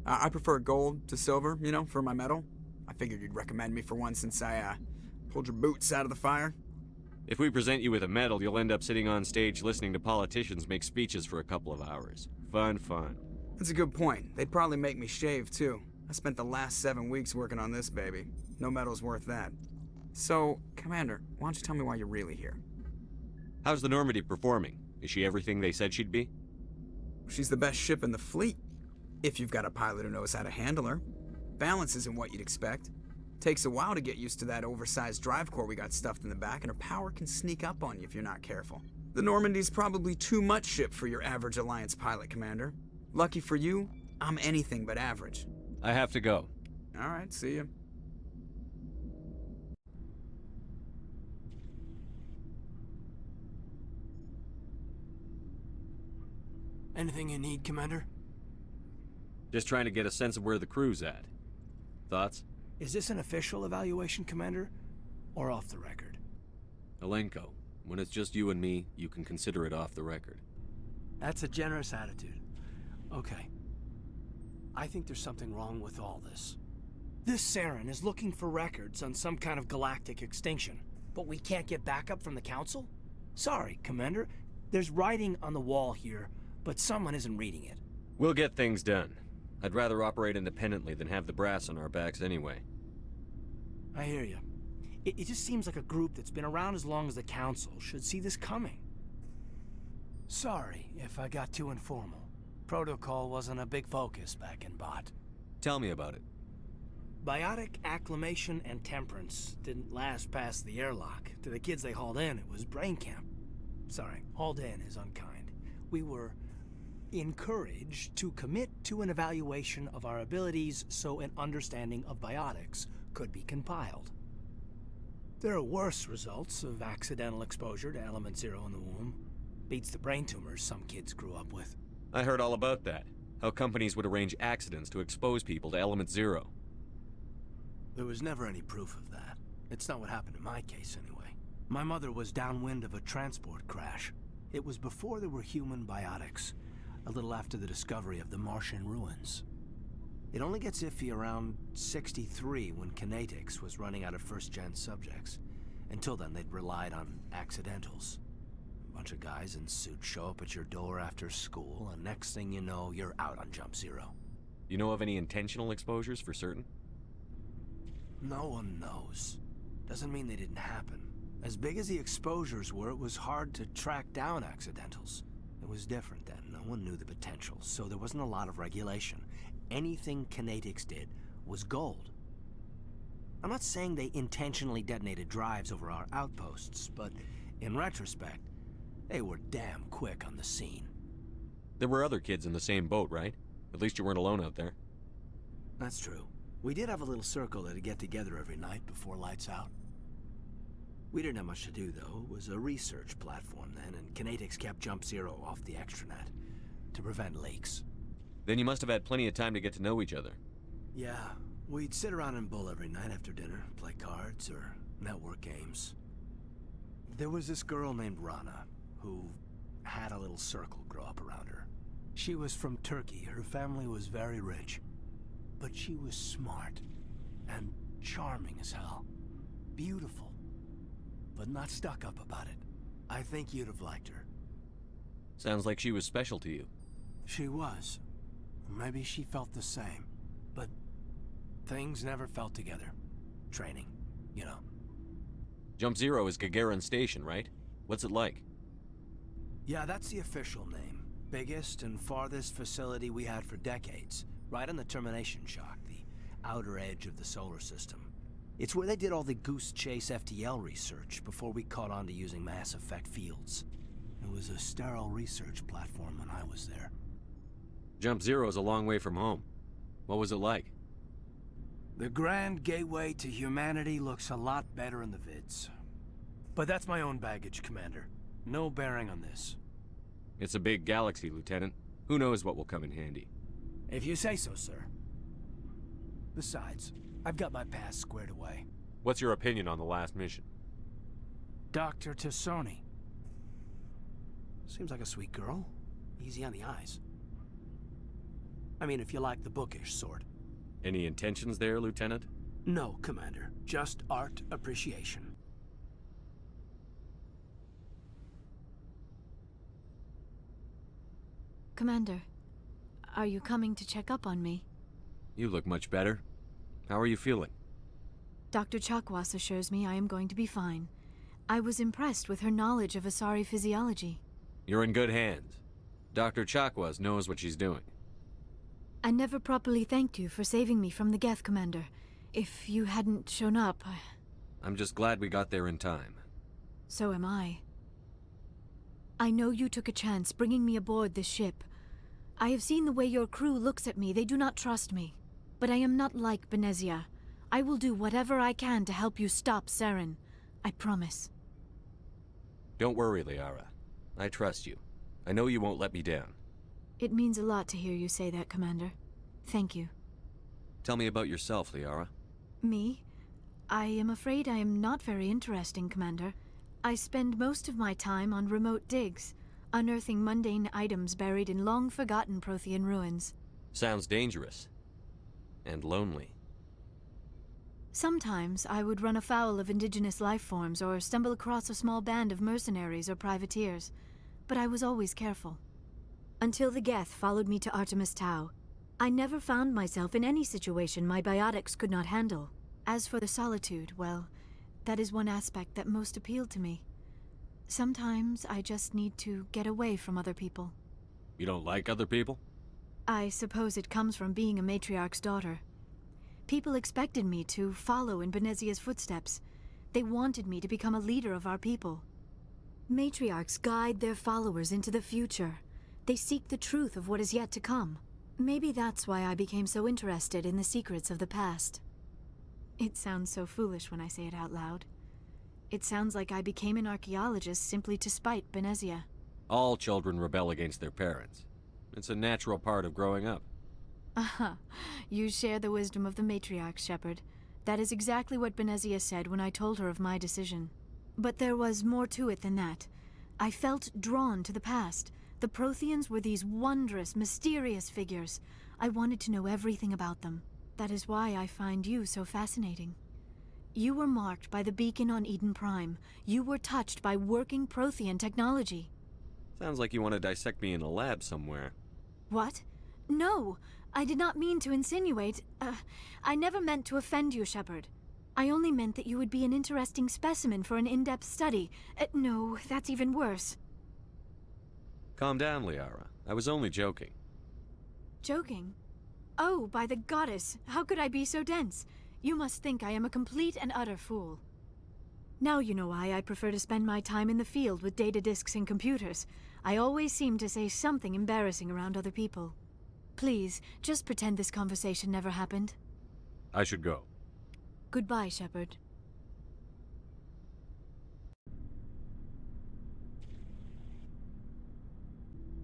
I prefer gold to silver, for my medal. I figured you'd recommend me for one since I pulled your boots out of the fire. If we present you with a medal, you'll end up sitting on stage listening to politicians make speeches for a couple of hours. Fun. That's a good point. They'd probably make me shave, too. I spent the last 7 weeks working on this baby. No medal's worth that. So, Commander, why don't you tell me why you're really here? How's the Normandy performing? Is she everything they said she'd be? She's the best ship in the fleet, if you've got a pilot who knows how to handle her. Balance isn't what you'd expect. Takes a while to get used to that oversized drive core we got stuffed in the back, and her power can sneak up on you if you're not careful. The Normandy's probably too much ship for your average Alliance pilot, Commander. Lucky for you, I'm anything but average. I have to go. All right, see ya. Anything you need, Commander? Just trying to get a sense of where the crew's at. Thoughts? Is this an official evaluation, Commander? Or off the record? Alenko, when it's just you and me, you can consider it off the record. That's a generous attitude. Okay. I think there's something wrong with all this. This Saren is looking for records on some kind of galactic extinction, but we can't get backup from the Council? Sorry, Commander. There's writing on the wall here, but someone isn't reading it. We'll get things done. I'd rather operate independently than have the brass on our backs anyway. I hear you. It just seems like a group that's been around as long as the Council should see this coming. Sorry if I got too informal. Protocol wasn't a big focus back in Bot. Tell me about it. Biotic acclimation and temperance didn't last past the airlock. To the kids they hauled in, it was brain camp. Sorry, hauled in is unkind. We were encouraged to commit to an evaluation of our abilities so an understanding of biotics could be compiled. There are worse results of accidental exposure to element 0 in the womb. Beats the brain tumors some kids grew up with. I heard all about that. How companies would arrange accidents to expose people to element 0. There was never any proof of that. It's not what happened in my case, anyway. My mother was downwind of a transport crash. It was before there were human biotics, a little after the discovery of the Martian ruins. It only gets iffy around 63 when kinetics was running out of first-gen subjects. Until then, they'd relied on accidentals. A bunch of guys in suits show up at your door after school, and next thing you know, you're out on Jump Zero. You know of any intentional exposures for certain? No one knows. Doesn't mean they didn't happen. As big as the exposures were, it was hard to track down accidentals. It was different then. No one knew the potential, so there wasn't a lot of regulation. Anything kinetics did was gold. I'm not saying they intentionally detonated drives over our outposts, but in retrospect, they were damn quick on the scene. There were other kids in the same boat, right? At least you weren't alone out there. That's true. We did have a little circle that'd get together every night before lights out. We didn't have much to do, though. It was a research platform then, and kinetics kept Jump Zero off the extranet to prevent leaks. Then you must have had plenty of time to get to know each other. Yeah, we'd sit around and bull every night after dinner, play cards or network games. There was this girl named Rana, who had a little circle grow up around her. She was from Turkey. Her family was very rich. But she was smart and charming as hell. Beautiful, but not stuck up about it. I think you'd have liked her. Sounds like she was special to you. She was. Maybe she felt the same. But things never felt together. Training, you know. Jump Zero is Gagarin Station, right? What's it like? Yeah, that's the official name. Biggest and farthest facility we had for decades. Right on the termination shock, the outer edge of the solar system. It's where they did all the Goose Chase FTL research before we caught on to using mass effect fields. It was a sterile research platform when I was there. Jump Zero is a long way from home. What was it like? The grand gateway to humanity looks a lot better in the vids. But that's my own baggage, Commander. No bearing on this. It's a big galaxy, Lieutenant. Who knows what will come in handy? If you say so, sir. Besides, I've got my past squared away. What's your opinion on the last mission? Dr. Tassoni. Seems like a sweet girl. Easy on the eyes. I mean, if you like the bookish sort. Any intentions there, Lieutenant? No, Commander. Just art appreciation. Commander, are you coming to check up on me? You look much better. How are you feeling? Dr. Chakwas assures me I am going to be fine. I was impressed with her knowledge of Asari physiology. You're in good hands. Dr. Chakwas knows what she's doing. I never properly thanked you for saving me from the Geth, Commander. If you hadn't shown up, I'm just glad we got there in time. So am I. I know you took a chance bringing me aboard this ship. I have seen the way your crew looks at me. They do not trust me. But I am not like Benezia. I will do whatever I can to help you stop Saren. I promise. Don't worry, Liara. I trust you. I know you won't let me down. It means a lot to hear you say that, Commander. Thank you. Tell me about yourself, Liara. Me? I am afraid I am not very interesting, Commander. I spend most of my time on remote digs, unearthing mundane items buried in long-forgotten Prothean ruins. Sounds dangerous. And lonely. Sometimes I would run afoul of indigenous life forms or stumble across a small band of mercenaries or privateers, but I was always careful. Until the Geth followed me to Artemis Tau, I never found myself in any situation my biotics could not handle. As for the solitude, well, that is one aspect that most appealed to me. Sometimes I just need to get away from other people. You don't like other people? I suppose it comes from being a matriarch's daughter. People expected me to follow in Benezia's footsteps. They wanted me to become a leader of our people. Matriarchs guide their followers into the future. They seek the truth of what is yet to come. Maybe that's why I became so interested in the secrets of the past. It sounds so foolish when I say it out loud. It sounds like I became an archaeologist simply to spite Benezia. All children rebel against their parents. It's a natural part of growing up. Aha, you share the wisdom of the matriarch, Shepard. That is exactly what Benezia said when I told her of my decision. But there was more to it than that. I felt drawn to the past. The Protheans were these wondrous, mysterious figures. I wanted to know everything about them. That is why I find you so fascinating. You were marked by the beacon on Eden Prime. You were touched by working Prothean technology. Sounds like you want to dissect me in a lab somewhere. What? No! I did not mean to insinuate. I never meant to offend you, Shepard. I only meant that you would be an interesting specimen for an in-depth study. No, that's even worse. Calm down, Liara. I was only joking. Joking? Oh, by the goddess, how could I be so dense? You must think I am a complete and utter fool. Now you know why I prefer to spend my time in the field with data disks and computers. I always seem to say something embarrassing around other people. Please, just pretend this conversation never happened. I should go. Goodbye, Shepard.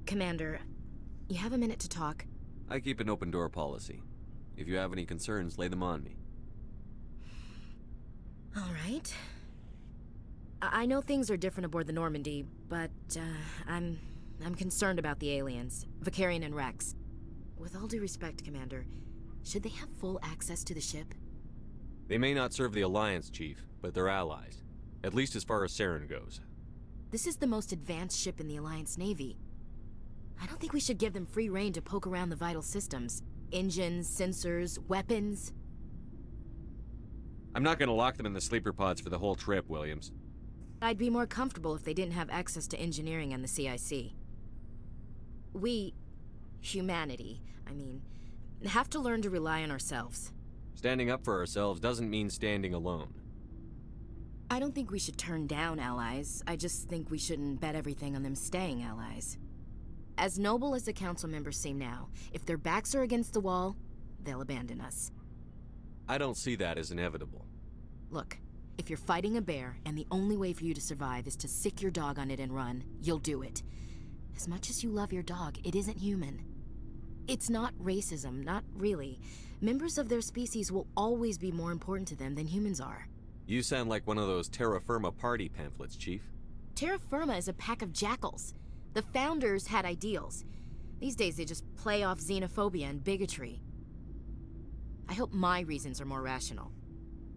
Commander, you have a minute to talk? I keep an open door policy. If you have any concerns, lay them on me. All right. I know things are different aboard the Normandy, but I'm concerned about the aliens, Vicarian and Rex. With all due respect, Commander, should they have full access to the ship? They may not serve the Alliance, Chief, but they're allies. At least as far as Saren goes. This is the most advanced ship in the Alliance Navy. I don't think we should give them free rein to poke around the vital systems. Engines, sensors, weapons. I'm not gonna lock them in the sleeper pods for the whole trip, Williams. I'd be more comfortable if they didn't have access to engineering and the CIC. We, humanity, have to learn to rely on ourselves. Standing up for ourselves doesn't mean standing alone. I don't think we should turn down allies. I just think we shouldn't bet everything on them staying allies. As noble as the council members seem now, if their backs are against the wall, they'll abandon us. I don't see that as inevitable. Look, if you're fighting a bear and the only way for you to survive is to sick your dog on it and run, you'll do it. As much as you love your dog, it isn't human. It's not racism, not really. Members of their species will always be more important to them than humans are. You sound like one of those Terra Firma party pamphlets, Chief. Terra Firma is a pack of jackals. The founders had ideals. These days they just play off xenophobia and bigotry. I hope my reasons are more rational.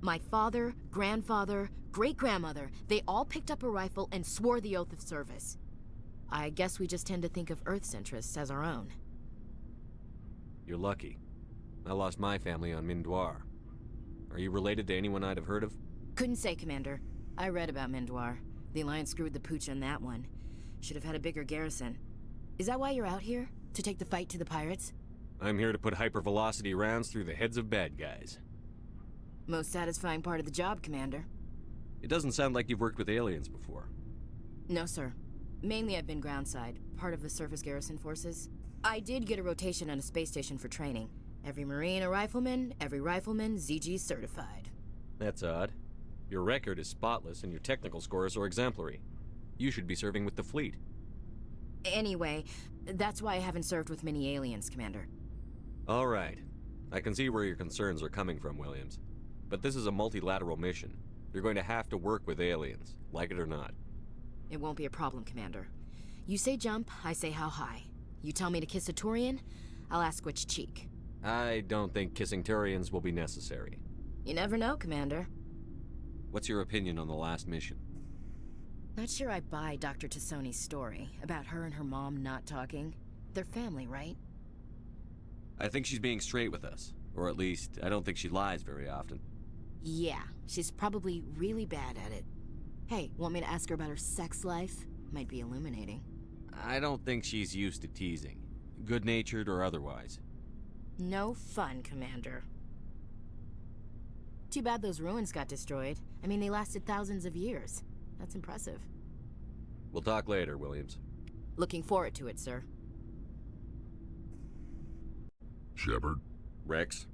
My father, grandfather, great-grandmother, they all picked up a rifle and swore the oath of service. I guess we just tend to think of Earth's interests as our own. You're lucky. I lost my family on Mindoir. Are you related to anyone I'd have heard of? Couldn't say, Commander. I read about Mindoir. The Alliance screwed the pooch on that one. Should have had a bigger garrison. Is that why you're out here? To take the fight to the pirates? I'm here to put hypervelocity rounds through the heads of bad guys. Most satisfying part of the job, Commander. It doesn't sound like you've worked with aliens before. No, sir. Mainly I've been groundside, part of the surface garrison forces. I did get a rotation on a space station for training. Every Marine a rifleman, every rifleman ZG certified. That's odd. Your record is spotless and your technical scores are exemplary. You should be serving with the fleet. Anyway, that's why I haven't served with many aliens, Commander. All right. I can see where your concerns are coming from, Williams. But this is a multilateral mission. You're going to have to work with aliens, like it or not. It won't be a problem, Commander. You say jump, I say how high. You tell me to kiss a Turian, I'll ask which cheek. I don't think kissing Turians will be necessary. You never know, Commander. What's your opinion on the last mission? Not sure I buy Dr. Tassoni's story about her and her mom not talking. They're family, right? I think she's being straight with us. Or at least, I don't think she lies very often. Yeah, she's probably really bad at it. Hey, want me to ask her about her sex life? Might be illuminating. I don't think she's used to teasing. Good-natured or otherwise. No fun, Commander. Too bad those ruins got destroyed. I mean, they lasted thousands of years. That's impressive. We'll talk later, Williams. Looking forward to it, sir. Shepard? Rex?